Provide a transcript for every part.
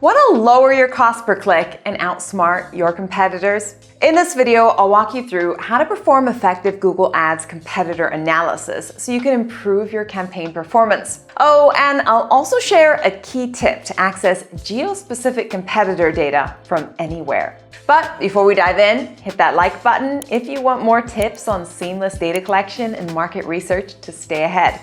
Want to lower your cost per click and outsmart your competitors? In this video, I'll walk you through how to perform effective Google Ads competitor analysis so you can improve your campaign performance. Oh, and I'll also share a key tip to access geo-specific competitor data from anywhere. But before we dive in, hit that like button if you want more tips on seamless data collection and market research to stay ahead.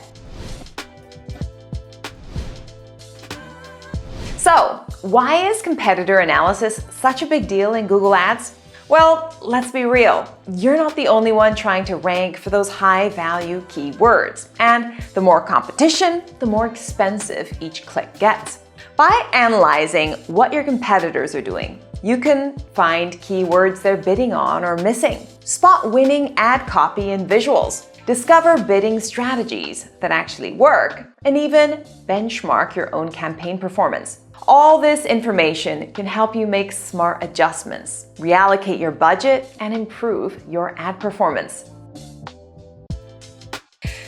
So, why is competitor analysis such a big deal in Google Ads? Well, let's be real. You're not the only one trying to rank for those high-value keywords. And the more competition, the more expensive each click gets. By analyzing what your competitors are doing, you can find keywords they're bidding on or missing, spot winning ad copy and visuals, discover bidding strategies that actually work, and even benchmark your own campaign performance. All this information can help you make smart adjustments, reallocate your budget, and improve your ad performance.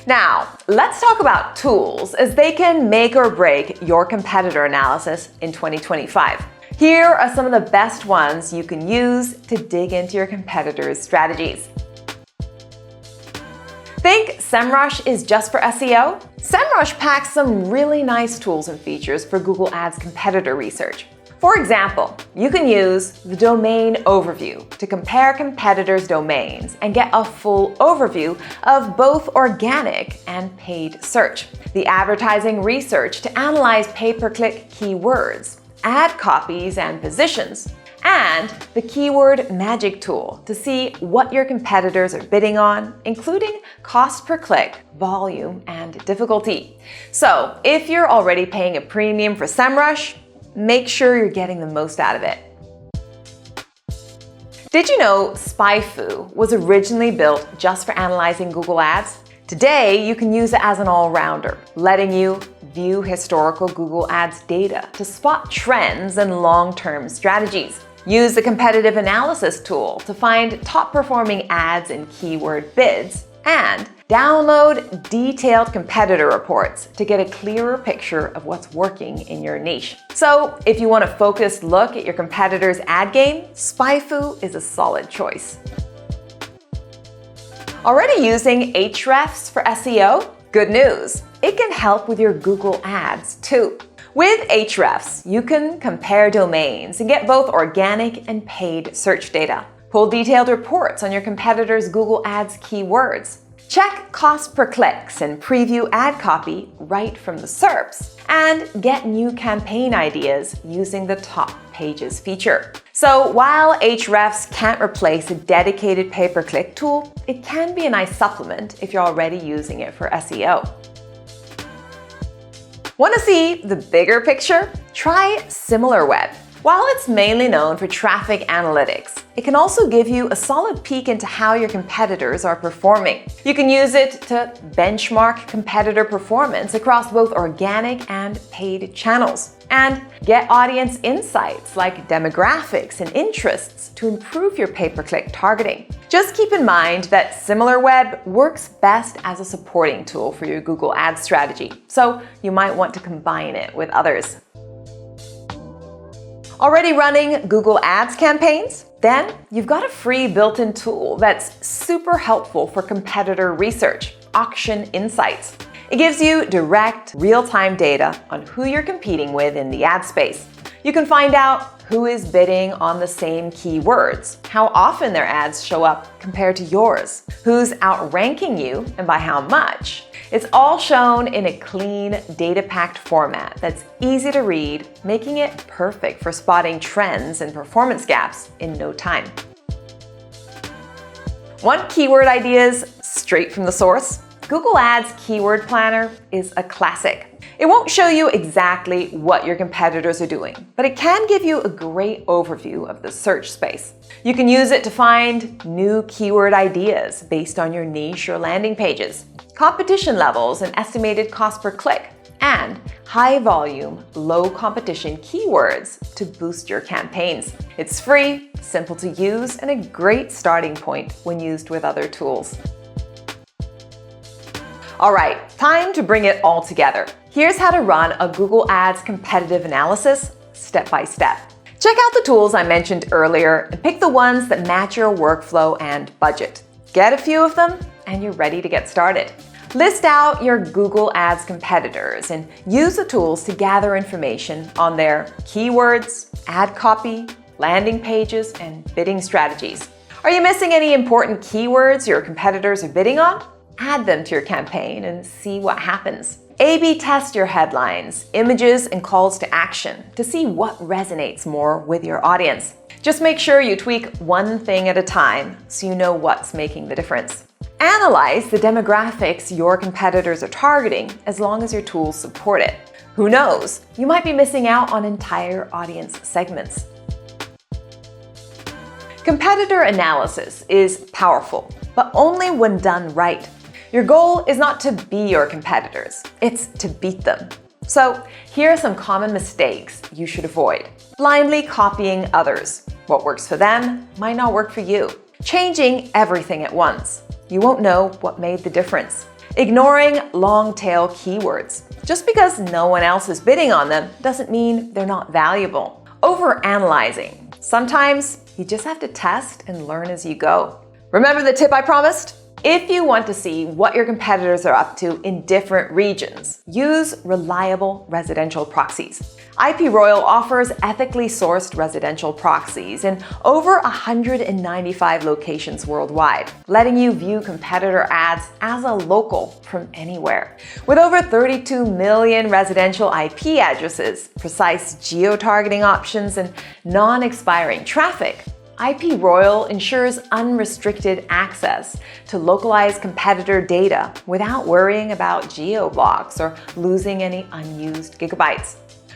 Now, let's talk about tools, as they can make or break your competitor analysis in 2025. Here are some of the best ones you can use to dig into your competitors' strategies. Think SEMrush is just for SEO? SEMrush packs some really nice tools and features for Google Ads competitor research. For example, you can use the domain overview to compare competitors' domains and get a full overview of both organic and paid search. The advertising research to analyze pay-per-click keywords, ad copies and positions, and the keyword magic tool to see what your competitors are bidding on, including cost per click, volume, and difficulty. So if you're already paying a premium for SEMrush, make sure you're getting the most out of it. Did you know SpyFu was originally built just for analyzing Google Ads? Today, you can use it as an all-rounder, letting you view historical Google Ads data to spot trends and long-term strategies. Use the competitive analysis tool to find top-performing ads and keyword bids, and download detailed competitor reports to get a clearer picture of what's working in your niche. So, if you want a focused look at your competitor's ad game, SpyFu is a solid choice. Already using Ahrefs for SEO? Good news! It can help with your Google Ads too. With Ahrefs, you can compare domains and get both organic and paid search data. Pull detailed reports on your competitors' Google Ads keywords. Check cost per clicks and preview ad copy right from the SERPs. And get new campaign ideas using the top pages feature. So while Ahrefs can't replace a dedicated pay-per-click tool, it can be a nice supplement if you're already using it for SEO. Want to see the bigger picture? Try SimilarWeb. While it's mainly known for traffic analytics, it can also give you a solid peek into how your competitors are performing. You can use it to benchmark competitor performance across both organic and paid channels, and get audience insights like demographics and interests to improve your pay-per-click targeting. Just keep in mind that SimilarWeb works best as a supporting tool for your Google Ads strategy, so you might want to combine it with others. Already running Google Ads campaigns? Then you've got a free built-in tool that's super helpful for competitor research, Auction Insights. It gives you direct, real-time data on who you're competing with in the ad space. You can find out who is bidding on the same keywords, how often their ads show up compared to yours, who's outranking you and by how much. It's all shown in a clean, data-packed format that's easy to read, making it perfect for spotting trends and performance gaps in no time. Want keyword ideas straight from the source? Google Ads Keyword Planner is a classic. It won't show you exactly what your competitors are doing, but it can give you a great overview of the search space. You can use it to find new keyword ideas based on your niche or landing pages, competition levels and estimated cost per click, and high volume, low competition keywords to boost your campaigns. It's free, simple to use, and a great starting point when used with other tools. All right, time to bring it all together. Here's how to run a Google Ads competitive analysis step by step. Check out the tools I mentioned earlier and pick the ones that match your workflow and budget. Get a few of them and you're ready to get started. List out your Google Ads competitors and use the tools to gather information on their keywords, ad copy, landing pages, and bidding strategies. Are you missing any important keywords your competitors are bidding on? Add them to your campaign and see what happens. A/B test your headlines, images, and calls to action to see what resonates more with your audience. Just make sure you tweak one thing at a time so you know what's making the difference. Analyze the demographics your competitors are targeting as long as your tools support it. Who knows, you might be missing out on entire audience segments. Competitor analysis is powerful, but only when done right. Your goal is not to be your competitors, it's to beat them. So here are some common mistakes you should avoid. Blindly copying others. What works for them might not work for you. Changing everything at once. You won't know what made the difference. Ignoring long-tail keywords. Just because no one else is bidding on them doesn't mean they're not valuable. Overanalyzing. Sometimes you just have to test and learn as you go. Remember the tip I promised? If you want to see what your competitors are up to in different regions, use reliable residential proxies. IPRoyal offers ethically sourced residential proxies in over 195 locations worldwide, letting you view competitor ads as a local from anywhere. With over 32 million residential IP addresses, precise geo-targeting options, and non-expiring traffic, IPRoyal ensures unrestricted access to localized competitor data without worrying about geo-blocks or losing any unused gigabytes.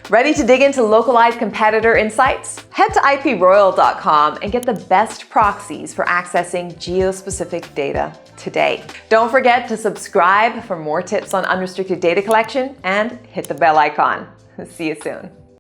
Ready to dig into localized competitor insights? Head to IPRoyal.com and get the best proxies for accessing geo-specific data today. Don't forget to subscribe for more tips on unrestricted data collection and hit the bell icon. See you soon.